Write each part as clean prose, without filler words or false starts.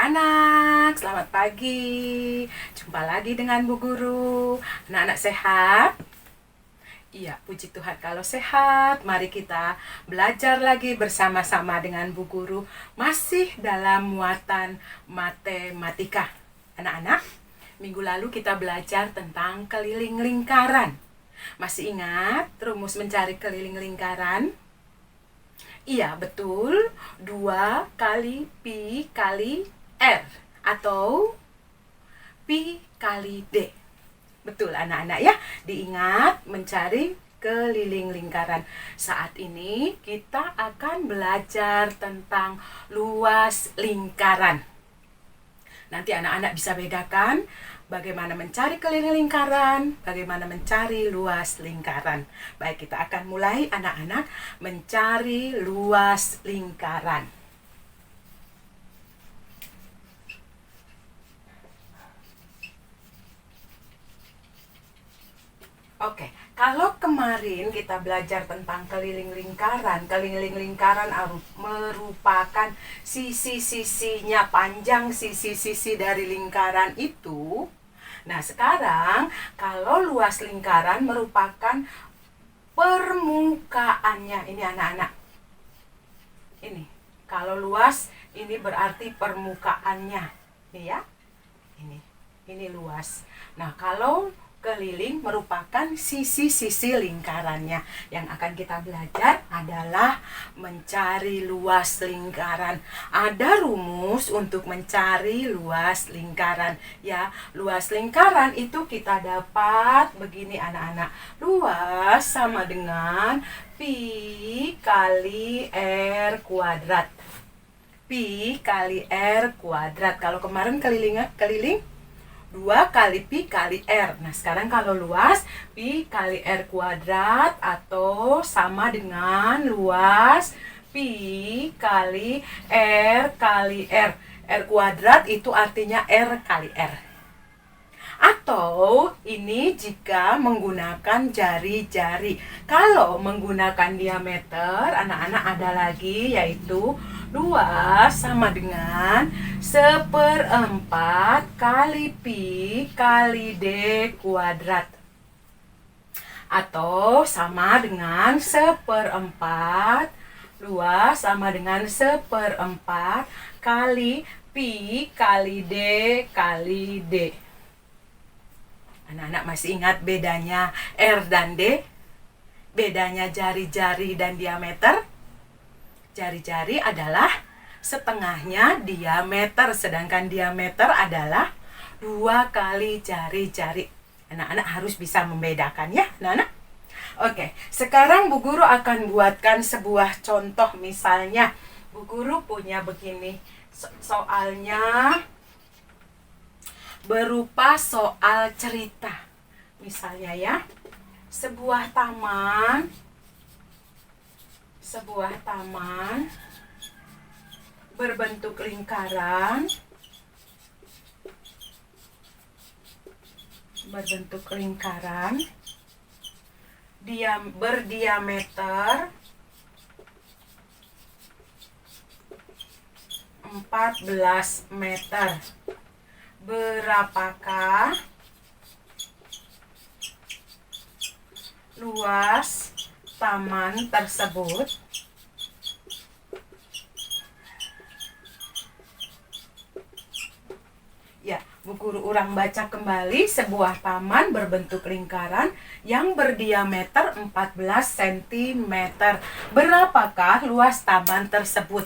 Anak-anak, selamat pagi. Jumpa lagi dengan Bu Guru. Anak-anak sehat? Iya, puji Tuhan kalau sehat. Mari kita belajar lagi bersama-sama dengan Bu Guru. Masih dalam muatan matematika. Anak-anak, minggu lalu kita belajar tentang keliling lingkaran. Masih ingat rumus mencari keliling lingkaran? Iya, betul. 2 kali Pi kali R atau Pi kali D. Betul anak-anak ya. Diingat mencari keliling lingkaran. Saat ini kita akan belajar tentang luas lingkaran. Nanti anak-anak bisa bedakan bagaimana mencari keliling lingkaran, bagaimana mencari luas lingkaran. Baik, kita akan mulai anak-anak mencari luas lingkaran. Oke, kalau kemarin kita belajar tentang keliling lingkaran merupakan sisi-sisinya panjang sisi-sisi dari lingkaran itu. Nah, sekarang kalau luas lingkaran merupakan permukaannya. Ini anak-anak. Ini, kalau luas ini berarti permukaannya. Ini ya. Ini luas. Nah, kalau keliling merupakan sisi-sisi lingkarannya. Yang akan kita belajar adalah mencari luas lingkaran. Ada rumus untuk mencari luas lingkaran. Ya, luas lingkaran itu kita dapat begini anak-anak. Luas sama dengan Pi kali R kuadrat. Pi kali R kuadrat. Kalau kemarin keliling 2 kali Pi kali R. Nah, sekarang kalau luas, Pi kali R kuadrat atau sama dengan luas Pi kali R kali R. R kuadrat itu artinya R kali R. Atau ini jika menggunakan jari-jari. Kalau menggunakan diameter, anak-anak ada lagi yaitu 2 sama dengan 1/4 kali Pi kali D kuadrat. Atau sama dengan 1/4, 2 sama dengan 1/4 kali Pi kali D kali D. Anak-anak masih ingat bedanya R dan D? Bedanya jari-jari dan diameter? Jari-jari adalah setengahnya diameter, sedangkan diameter adalah 2 kali jari-jari. Anak-anak harus bisa membedakan ya, anak-anak. Oke, sekarang Bu Guru akan buatkan sebuah contoh. Misalnya, Bu Guru punya begini. Soalnya berupa soal cerita. Misalnya ya, sebuah taman berbentuk lingkaran, berdiameter 14 meter. Berapakah luas taman tersebut? Ya, Bu Guru ulang baca kembali. Sebuah taman berbentuk lingkaran yang berdiameter 14 cm. Berapakah luas taman tersebut?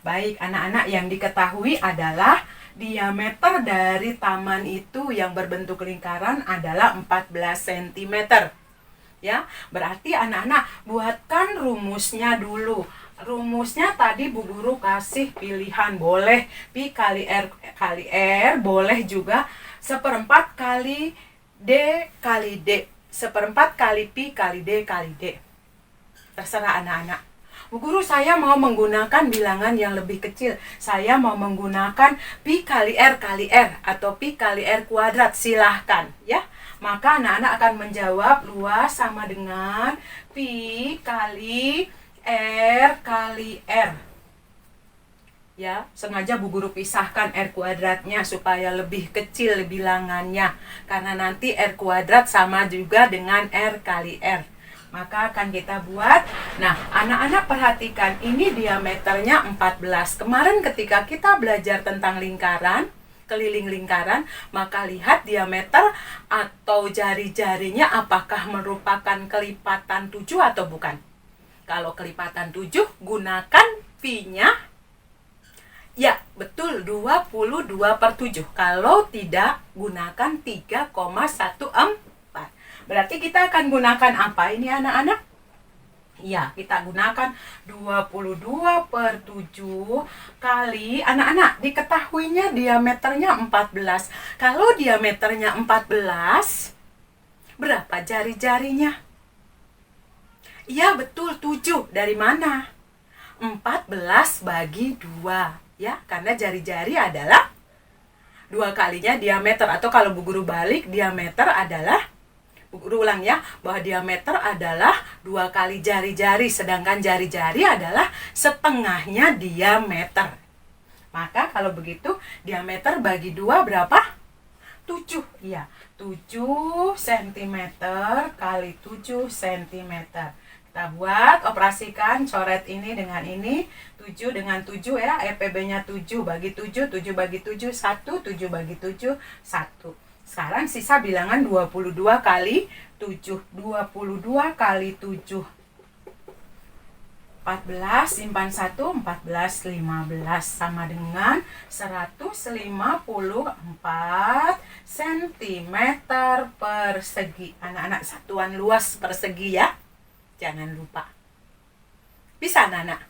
Baik, anak-anak, yang diketahui adalah diameter dari taman itu yang berbentuk lingkaran adalah 14 cm. Ya, berarti anak-anak buatkan rumusnya dulu. Rumusnya tadi Bu Guru kasih pilihan, boleh Pi kali R kali R, boleh juga 1/4 kali D kali D, 1/4 kali Pi kali D kali D. Terserah anak-anak. Bu Guru, saya mau menggunakan bilangan yang lebih kecil. Saya mau menggunakan Pi kali R kali R atau Pi kali R kuadrat. Silahkan ya. Maka anak-anak akan menjawab luas sama dengan Pi kali R kali R. Ya, sengaja Bu Guru pisahkan R kuadratnya supaya lebih kecil bilangannya. Karena nanti R kuadrat sama juga dengan R kali R. Maka akan kita buat. Nah, anak-anak perhatikan, ini diameternya 14. Kemarin ketika kita belajar tentang lingkaran, keliling lingkaran, maka lihat diameter atau jari-jarinya apakah merupakan kelipatan 7 atau bukan. Kalau kelipatan 7, gunakan pi-nya. Ya, betul, 22/7. Kalau tidak, gunakan 3,14. Berarti kita akan gunakan apa ini anak-anak? Ya, kita gunakan 22/7 kali, anak-anak, diketahuinya diameternya 14. Kalau diameternya 14, berapa jari-jarinya? Ya, betul, 7. Dari mana? 14 bagi 2. Ya, karena jari-jari adalah 2 kalinya diameter. Atau kalau Bu Guru balik, diameter adalah, Bu Guru ulang ya, bahwa diameter adalah 2 kali jari-jari, sedangkan jari-jari adalah setengahnya diameter. Maka kalau begitu, diameter bagi 2 berapa? 7. Iya, 7 cm kali 7 cm. Kita buat, operasikan, coret ini dengan ini, 7 dengan 7 ya, EPB-nya 7 bagi 7, 7 bagi 7, 1, 7 bagi 7, 1. Sekarang sisa bilangan 22 kali 7, 22 kali 7. 14, simpan 1, 14, 15, sama dengan 154 cm persegi. Anak-anak, satuan luas persegi ya. Jangan lupa. Bisa anak-anak?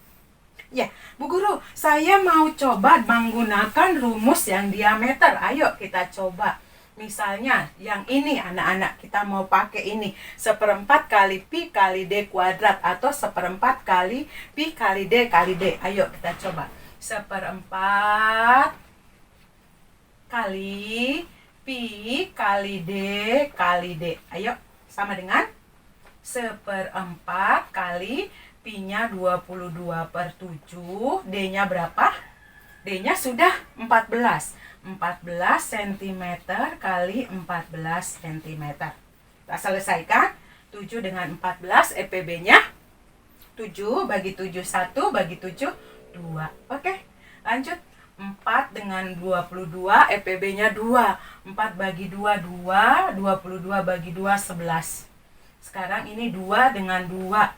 Ya, Bu Guru, saya mau coba menggunakan rumus yang diameter. Ayo kita coba. Misalnya yang ini anak-anak, kita mau pakai ini. 1/4 kali pi kali d kuadrat. Atau 1/4 kali pi kali d kali d. Ayo kita coba. 1/4 kali pi kali d kali d. Ayo, sama dengan 1/4 kali pi-nya 22/7, D-nya berapa? D-nya sudah 14. 14 cm kali 14 cm. Kita selesaikan. 7 dengan 14, EPB-nya 7 bagi 7, 1 bagi 7, 2. Oke, lanjut. 4 dengan 22, EPB-nya 2. 4 bagi 2, 2. 22 bagi 2, 11. Sekarang ini 2 dengan 2.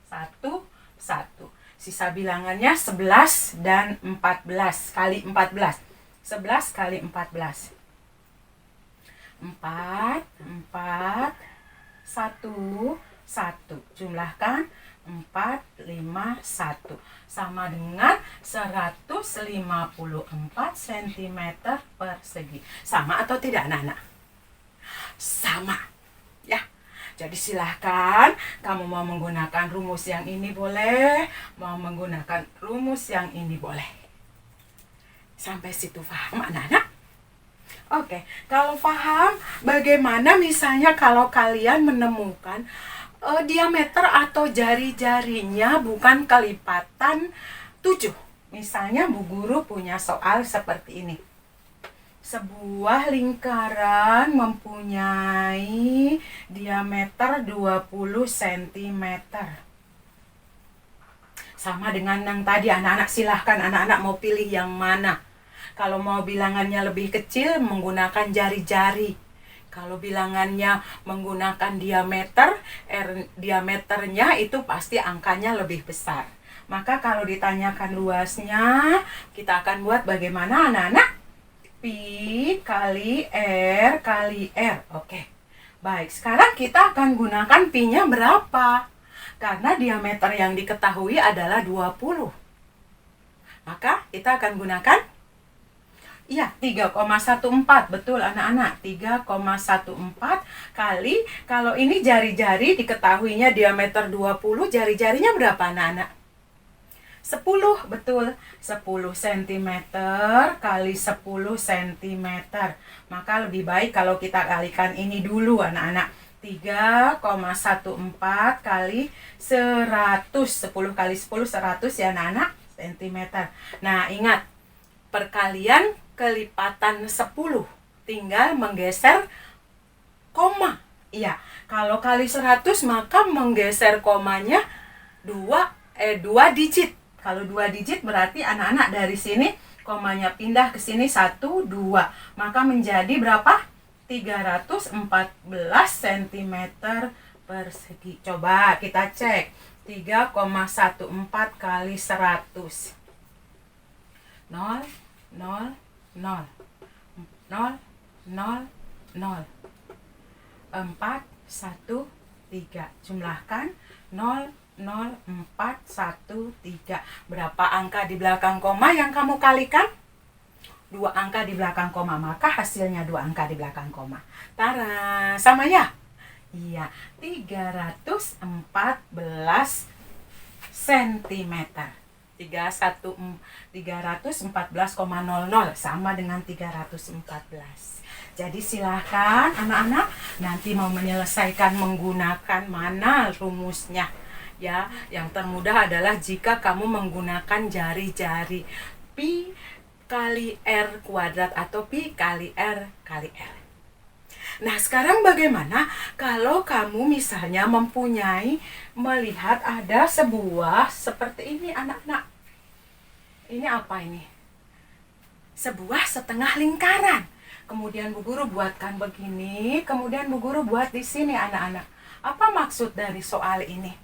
1, 1. Sisa bilangannya 11 dan 14 kali 14. 11 kali 14. 4, 4, 1, 1. Jumlahkan 4, 5, 1. Sama dengan 154 cm persegi. Sama atau tidak anak-anak? Sama. Ya. Jadi silahkan, kamu mau menggunakan rumus yang ini boleh, mau menggunakan rumus yang ini boleh. Sampai situ paham anak-anak? Oke, kalau paham, bagaimana misalnya kalau kalian menemukan diameter atau jari-jarinya bukan kelipatan 7. Misalnya Bu Guru punya soal seperti ini. Sebuah lingkaran mempunyai diameter 20 cm. Sama dengan yang tadi, anak-anak silahkan anak-anak mau pilih yang mana. Kalau mau bilangannya lebih kecil, menggunakan jari-jari. Kalau bilangannya menggunakan diameter, diameternya itu pasti angkanya lebih besar. Maka kalau ditanyakan luasnya, kita akan buat bagaimana anak-anak? Pi kali R kali R. Oke. Baik, sekarang kita akan gunakan pi-nya berapa? Karena diameter yang diketahui adalah 20. Maka kita akan gunakan, iya, 3,14. Betul anak-anak, 3,14 kali, kalau ini jari-jari diketahuinya diameter 20, jari-jarinya berapa anak-anak? 10, betul. 10 cm kali 10 cm. Maka lebih baik kalau kita kalikan ini dulu anak-anak. 3,14 kali 100. 10 kali 10, 100 ya anak-anak. cm. Nah, ingat, perkalian kelipatan 10. Tinggal menggeser koma. Iya, kalau kali 100 maka menggeser komanya 2 digit. Kalau 2 digit berarti anak-anak dari sini komanya pindah ke sini 1, 2. Maka menjadi berapa? 314 cm persegi. Coba kita cek. 3,14 kali 100. 0, 0, 0. 0, 0, 0. 4, 1, 3. Jumlahkan 0, 0, 4, 1, 3. Berapa angka di belakang koma yang kamu kalikan? 2 angka di belakang koma, maka hasilnya 2 angka di belakang koma. Tara, sama ya? Iya, 314 cm. 314,00 sama dengan 314. Jadi silahkan anak-anak nanti mau menyelesaikan menggunakan mana rumusnya. Ya, yang termudah adalah jika kamu menggunakan jari-jari. Pi kali R kuadrat atau Pi kali R kali R. Nah, sekarang bagaimana kalau kamu misalnya melihat ada sebuah seperti ini anak-anak. Ini apa ini? Sebuah setengah lingkaran. Kemudian Bu Guru buatkan begini, kemudian Bu Guru buat di sini anak-anak. Apa maksud dari soal ini?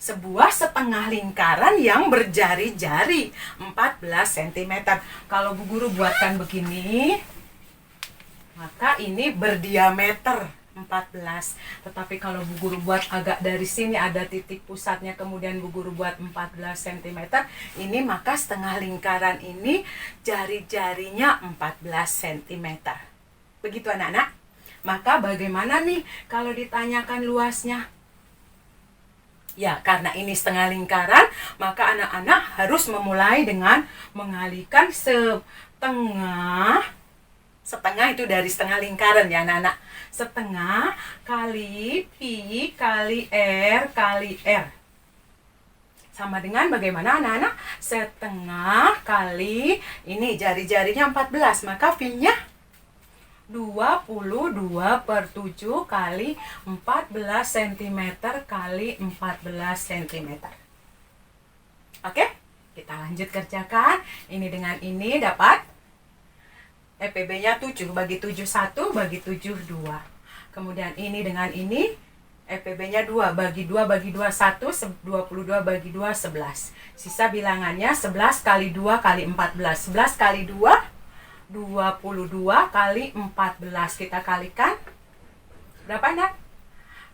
Sebuah setengah lingkaran yang berjari-jari 14 cm. Kalau Bu Guru buatkan begini, maka ini berdiameter 14. Tetapi kalau Bu Guru buat agak dari sini ada titik pusatnya, kemudian Bu Guru buat 14 cm, ini maka setengah lingkaran ini jari-jarinya 14 cm. Begitu anak-anak? Maka bagaimana nih kalau ditanyakan luasnya? Ya, karena ini setengah lingkaran, maka anak-anak harus memulai dengan mengalihkan setengah itu dari setengah lingkaran ya anak-anak. Setengah kali Pi kali R kali R. Sama dengan bagaimana anak-anak? Setengah kali ini jari-jarinya 14, maka Pi-nya 22/7 kali 14 cm kali 14 cm. Oke, kita lanjut kerjakan. Ini dengan ini dapat EPB-nya 7, bagi 7 1, bagi 7 2. Kemudian ini dengan ini EPB-nya 2, bagi 2 bagi 2 1, 22 bagi 2 11. Sisa bilangannya 11 kali 2 kali 14. 11 kali 2 22 kali 14. Kita kalikan. Berapa nak?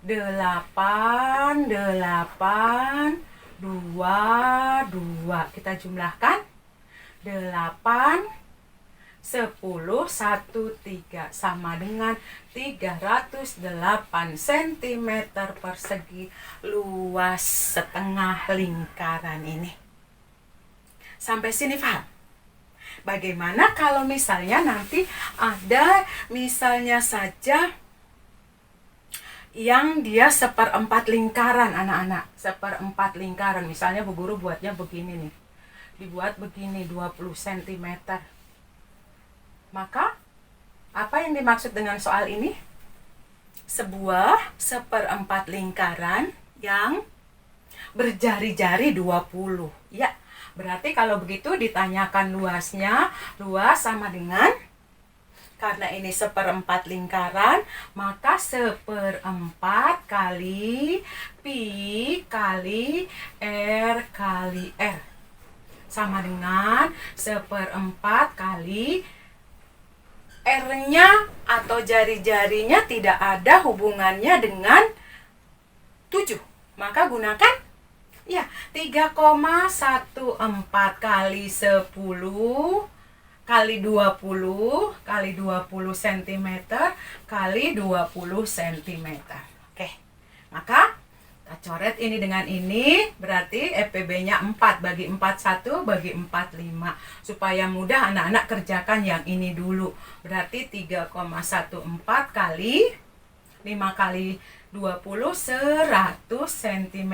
8, 8, 2, 2. Kita jumlahkan. 8, 10, 1, 3. Sama dengan 308 cm persegi luas setengah lingkaran ini. Sampai sini paham? Bagaimana kalau misalnya nanti ada misalnya saja yang dia 1/4 lingkaran anak-anak. 1/4 lingkaran. Misalnya Bu Guru buatnya begini nih. Dibuat begini 20 cm. Maka apa yang dimaksud dengan soal ini? Sebuah 1/4 lingkaran yang berjari-jari 20. Ya. Berarti kalau begitu ditanyakan luasnya, luas sama dengan, karena ini 1/4 lingkaran, maka 1/4 kali Pi kali R kali R. Sama dengan 1/4 kali R-nya atau jari-jarinya tidak ada hubungannya dengan 7. Maka gunakan ya, 3,14 kali 10 kali 20 kali 20 cm kali 20 cm. Oke, maka kita coret ini dengan ini, berarti EPB-nya 4, bagi 4 1, bagi 4 5. Supaya mudah anak-anak kerjakan yang ini dulu. Berarti 3,14 kali 5 kali 100 cm.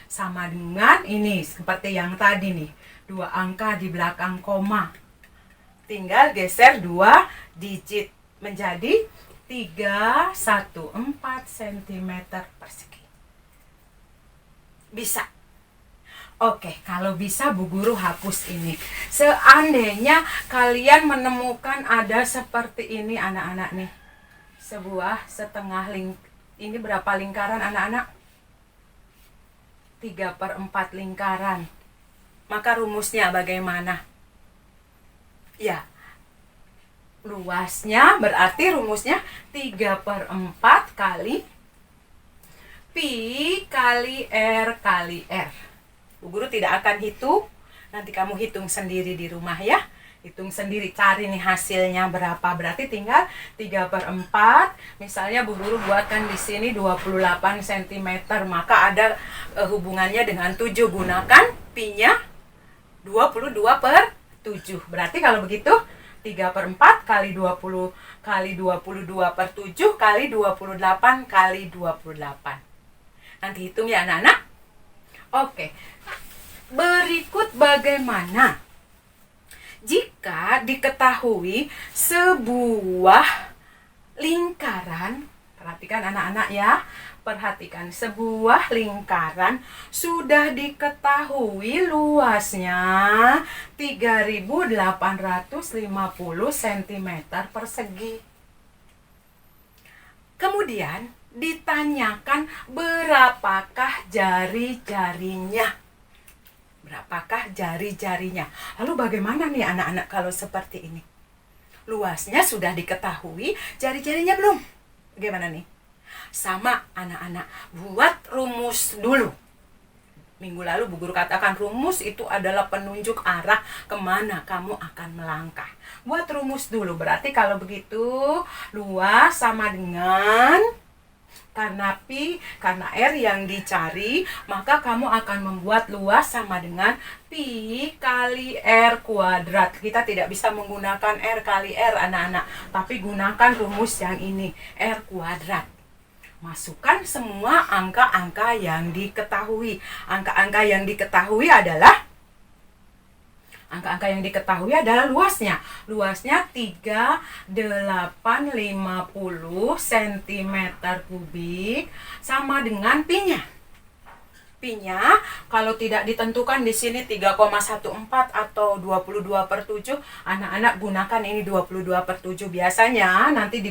Sama dengan ini, seperti yang tadi nih. 2 angka di belakang koma. Tinggal geser 2 digit menjadi 314 cm persegi. Bisa. Oke, kalau bisa Bu Guru hapus ini. Seandainya kalian menemukan ada seperti ini anak-anak nih. Sebuah setengah ini berapa lingkaran anak-anak? 3/4 lingkaran. Maka rumusnya bagaimana? Ya, luasnya berarti rumusnya 3/4 kali pi kali R kali R. Bu Guru tidak akan hitung, nanti kamu hitung sendiri di rumah ya. Hitung sendiri, cari nih hasilnya berapa. Berarti tinggal 3/4. Misalnya Bu Guru buatkan di sini 28 cm, maka ada hubungannya dengan 7. Gunakan pi-nya 22/7. Berarti kalau begitu 3/4 kali 20 kali 22/7 kali 28 kali 28. Nanti hitung ya anak-anak. Oke, berikut bagaimana jika diketahui sebuah lingkaran. Perhatikan anak-anak ya, perhatikan sebuah lingkaran sudah diketahui luasnya 3.850 cm persegi. Kemudian ditanyakan berapakah jari-jarinya. Berapakah jari-jarinya? Lalu bagaimana nih anak-anak kalau seperti ini? Luasnya sudah diketahui, jari-jarinya belum. Bagaimana nih? Sama anak-anak, buat rumus dulu. Minggu lalu Bu Guru katakan rumus itu adalah penunjuk arah kemana kamu akan melangkah. Buat rumus dulu, berarti kalau begitu luas sama dengan, karena pi, karena R yang dicari, maka kamu akan membuat luas sama dengan pi kali R kuadrat. Kita tidak bisa menggunakan R kali R anak-anak, tapi gunakan rumus yang ini, R kuadrat. Masukkan semua angka-angka yang diketahui. Angka-angka yang diketahui adalah luasnya. Luasnya 3850 cm kubik sama dengan pi-nya. Pi-nya kalau tidak ditentukan di sini 3,14 atau 22/7, anak-anak gunakan ini 22/7. Biasanya nanti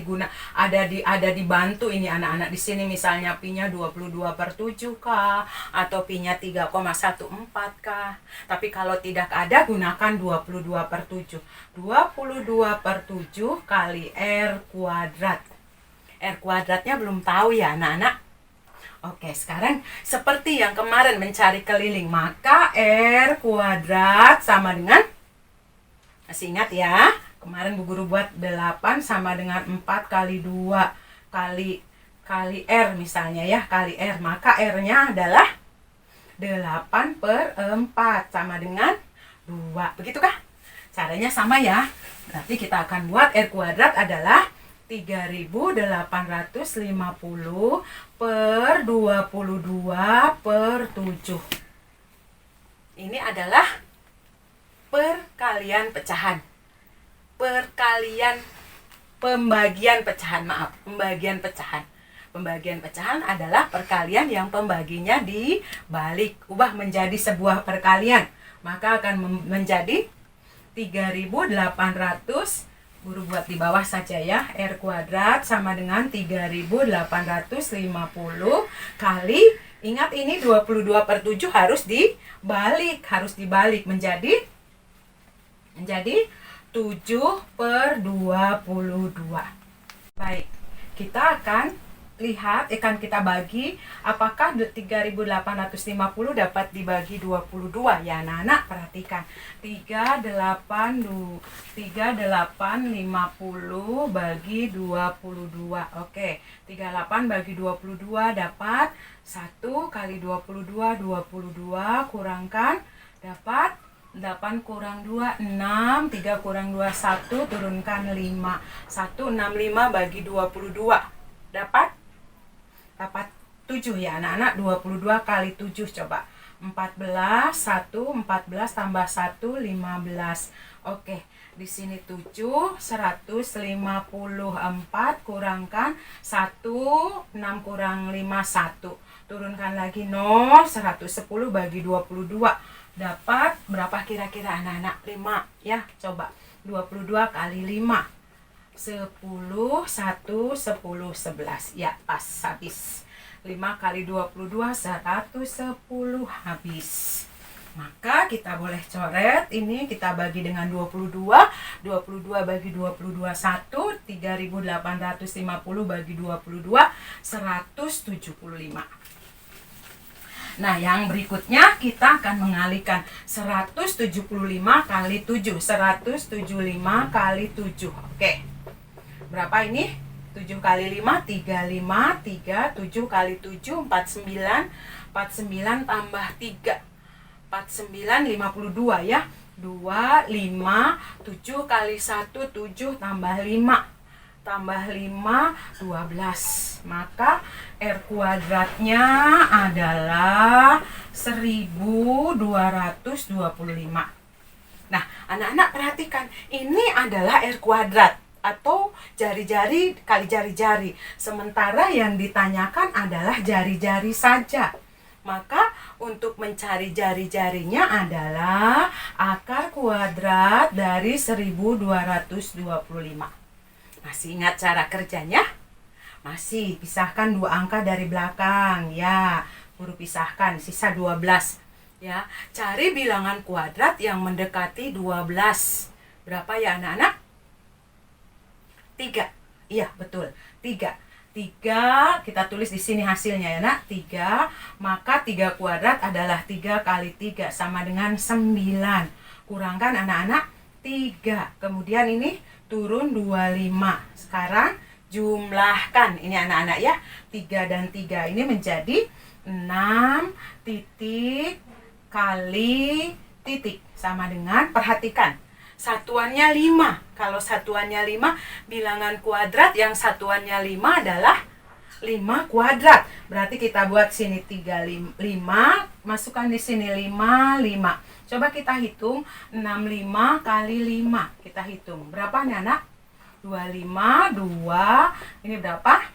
ada dibantu ini anak-anak di sini, misalnya pi-nya 22/7 kah atau pi-nya 3,14 kah. Tapi kalau tidak ada, gunakan 22/7. 22/7 kali R kuadrat. R kuadratnya belum tahu ya anak-anak. Oke, sekarang seperti yang kemarin mencari keliling, maka R kuadrat sama dengan, masih ingat ya, kemarin Bu Guru buat 8 sama dengan 4 kali 2 kali R misalnya ya, kali R, maka R-nya adalah 8/4 sama dengan 2. Begitukah? Caranya sama ya. Berarti kita akan buat R kuadrat adalah 3.850 per 22/7. Ini adalah pembagian pecahan. Pembagian pecahan adalah perkalian yang pembaginya dibalik, ubah menjadi sebuah perkalian. Maka akan menjadi 3.800. Guru buat di bawah saja ya, R kuadrat sama dengan 3.850 kali, ingat ini 22/7 harus dibalik menjadi 7/22. Baik, kita akan lihat, kita bagi apakah 3.850 dapat dibagi 22 ya anak-anak. Perhatikan, 3850 bagi 22. Oke, 38 bagi 22 dapat 1 kali 22, 22 kurangkan dapat 8 kurang 2, 6, 3 kurang 2, 1, turunkan 5. 165 bagi 22 dapat dapat 7 ya anak-anak. 22 kali 7 coba. 14, 14 tambah 1, 15. Oke, di sini 7, 154 kurangkan 1, 6 kurang 5, 1. Turunkan lagi 0, 110 bagi 22. Dapat berapa kira-kira anak-anak? 5 ya, coba. 22 kali 5. 10, 1, 10, 11. Ya, pas habis. 5 kali 22, 110 habis. Maka kita boleh coret, ini kita bagi dengan 22. 22 bagi 22, 1. 3.850 bagi 22, 175. Nah, yang berikutnya kita akan mengalihkan 175 kali 7. 175 kali 7. Oke. Berapa ini? 7 kali 5, 35, 3, 7 kali 7, 49, 49 tambah 3. 49, 52 ya. 2, 5, 7 kali 1, 7 tambah 5. Tambah 5, 12. Maka R kuadratnya adalah 1225. Nah, anak-anak perhatikan. Ini adalah R kuadrat atau jari-jari kali jari-jari. Sementara yang ditanyakan adalah jari-jari saja. Maka untuk mencari jari-jarinya adalah akar kuadrat dari 1225. Masih ingat cara kerjanya? Masih, pisahkan 2 angka dari belakang. Ya, guru pisahkan, sisa 12. Ya, cari bilangan kuadrat yang mendekati 12. Berapa ya anak-anak? 3. Iya, betul. 3. 3, kita tulis di sini hasilnya ya nak. 3, maka 3 kuadrat adalah 3 kali 3 sama dengan 9. Kurangkan anak-anak 3. Kemudian ini turun 25. Sekarang jumlahkan. Ini anak-anak ya. 3 dan 3 ini menjadi 6 titik kali titik. Sama dengan, perhatikan. Satuannya 5. Kalau satuannya 5, bilangan kuadrat yang satuannya 5 adalah 5 kuadrat. Berarti kita buat sini 5, masukkan di sini 5, 5. Coba kita hitung 65 kali 5. Kita hitung. Berapa nih anak? 25, 2. Ini berapa?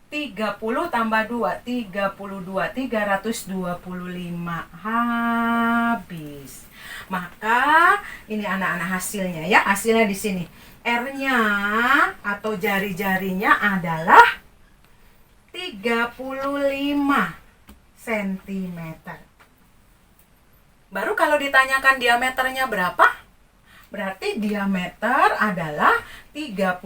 30 tambah 2, 32, 325. Habis. Maka ini anak-anak hasilnya ya. Hasilnya di sini. R-nya atau jari-jarinya adalah 35 cm. Baru kalau ditanyakan diameternya berapa? Berarti diameter adalah 35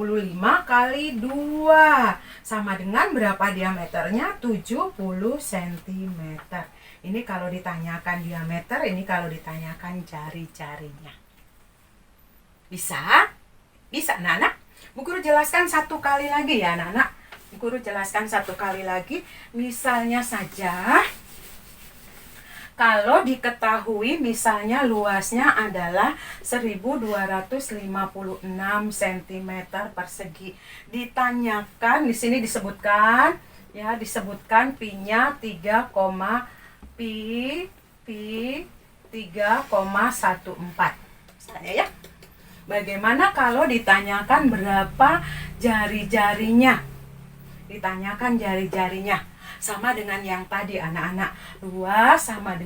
kali 2. Sama dengan berapa diameternya? 70 cm. Ini kalau ditanyakan diameter, ini kalau ditanyakan jari-jarinya. Bisa? Bisa, anak-anak? Bu Guru jelaskan satu kali lagi ya, anak-anak. Bu Guru jelaskan satu kali lagi. Misalnya saja, kalau diketahui misalnya luasnya adalah 1256 cm persegi. Ditanyakan, di sini disebutkan, ya disebutkan pi-nya 3,14. Misalnya ya. Bagaimana kalau ditanyakan berapa jari-jarinya? Ditanyakan jari-jarinya. Sama dengan yang tadi anak-anak. Luas sama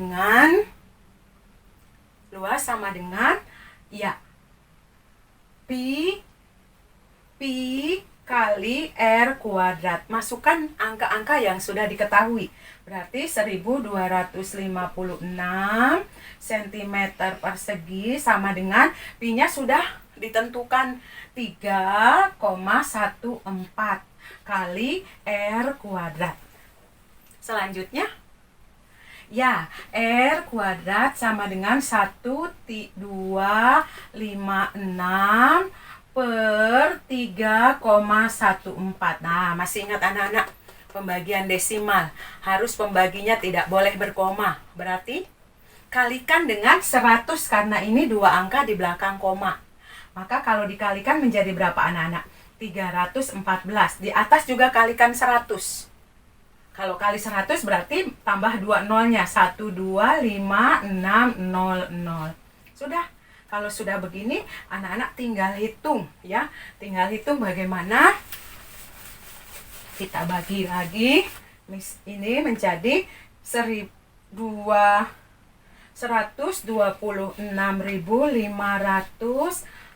dengan ya pi kali R kuadrat. Masukkan angka-angka yang sudah diketahui. Berarti 1256 cm persegi sama dengan pi-nya sudah ditentukan 3,14 kali R kuadrat. Selanjutnya, ya, R kuadrat sama dengan 1256 per 3,14. Nah, masih ingat anak-anak? Pembagian desimal. Harus pembaginya tidak boleh berkoma. Berarti, kalikan dengan 100 karena ini 2 angka di belakang koma. Maka kalau dikalikan menjadi berapa anak-anak? 314. Di atas juga kalikan 100. Kalau kali 100 berarti tambah 2 nolnya. 1, 2, 5, 6, 0, 0. Sudah. Kalau sudah begini, anak-anak tinggal hitung ya. Tinggal hitung bagaimana kita bagi lagi. Ini menjadi 126.500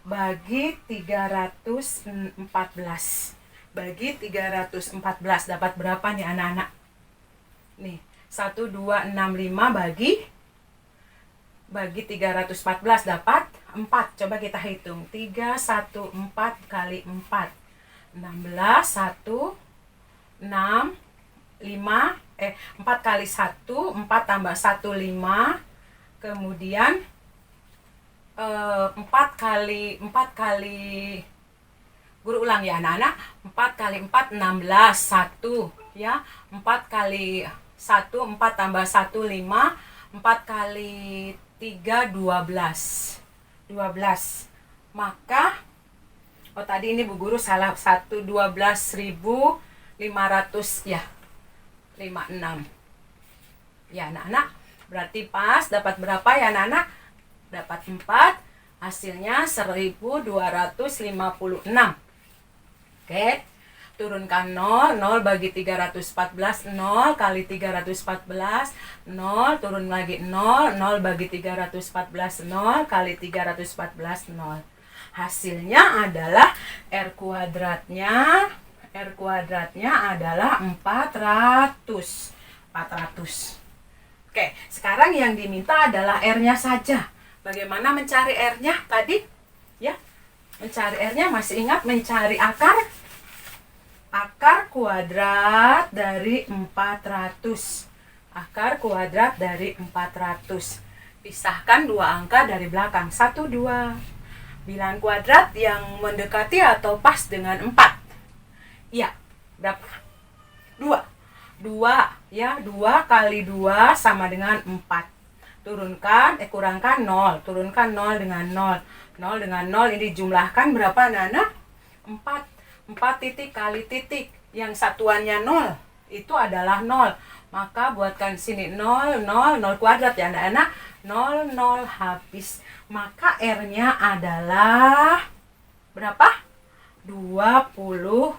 bagi 314. Bagi 314 dapat berapa nih anak-anak? Nih, 1265 bagi 314 dapat 4. Coba kita hitung. 314 kali 4. 16, 1, 6, 5, 4 kali 1, 4 tambah 1, 5. Kemudian 4 kali guru ulang ya anak-anak. 4 kali 4 16, 1 ya. 4 kali 1, 4 tambah 1, 5. 4 kali 3 12. Maka tadi ini Bu Guru salah, 12.500 ya. 56. Ya anak-anak, berarti pas dapat berapa ya anak-anak? Dapat 4, hasilnya 1256. Oke, turunkan 0, 0 bagi 314, 0 kali 314, 0, turun lagi 0, 0 bagi 314, 0 kali 314, 0. Hasilnya adalah R kuadratnya adalah 400. Oke, sekarang yang diminta adalah R-nya saja. Bagaimana mencari R-nya tadi? Ya, mencari R-nya masih ingat mencari akar kuadrat dari 400. Akar kuadrat dari 400. Pisahkan dua angka dari belakang. 1, 2. Bilangan kuadrat yang mendekati atau pas dengan 4. Ya, berapa? 2. 2 ya, 2 kali 2 sama dengan 4. Kurangkan 0. Turunkan 0 dengan 0. 0 dengan 0 ini jumlahkan berapa anak-anak? 4. 4 titik kali titik. Yang satuannya 0. Itu adalah 0. Maka buatkan sini 0, 0, 0 kuadrat ya anak-anak. 0, 0 habis. Maka R-nya adalah berapa? 20.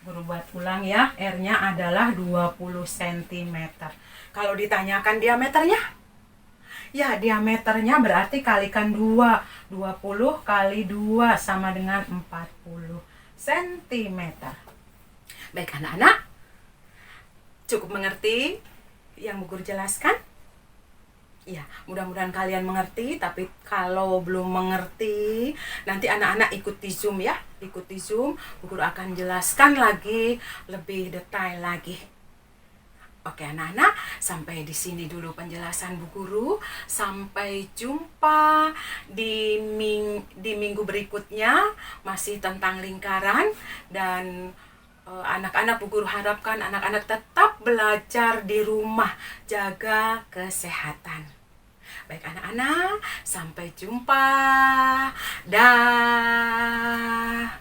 Guru buat ulang ya. R-nya adalah 20 cm. Kalau ditanyakan diameternya? Ya, diameternya berarti kalikan 2. 20 kali 2 sama dengan 40 cm. Baik anak-anak, cukup mengerti yang Bu Guru jelaskan? Ya, mudah-mudahan kalian mengerti. Tapi kalau belum mengerti, nanti anak-anak ikuti Zoom ya. Ikuti Zoom, Bu Guru akan jelaskan lagi lebih detail lagi. Oke anak-anak, sampai di sini dulu penjelasan Bu Guru. Sampai jumpa di minggu berikutnya, masih tentang lingkaran. Dan anak-anak Bu Guru harapkan anak-anak tetap belajar di rumah, jaga kesehatan. Baik anak-anak, sampai jumpa. Dah.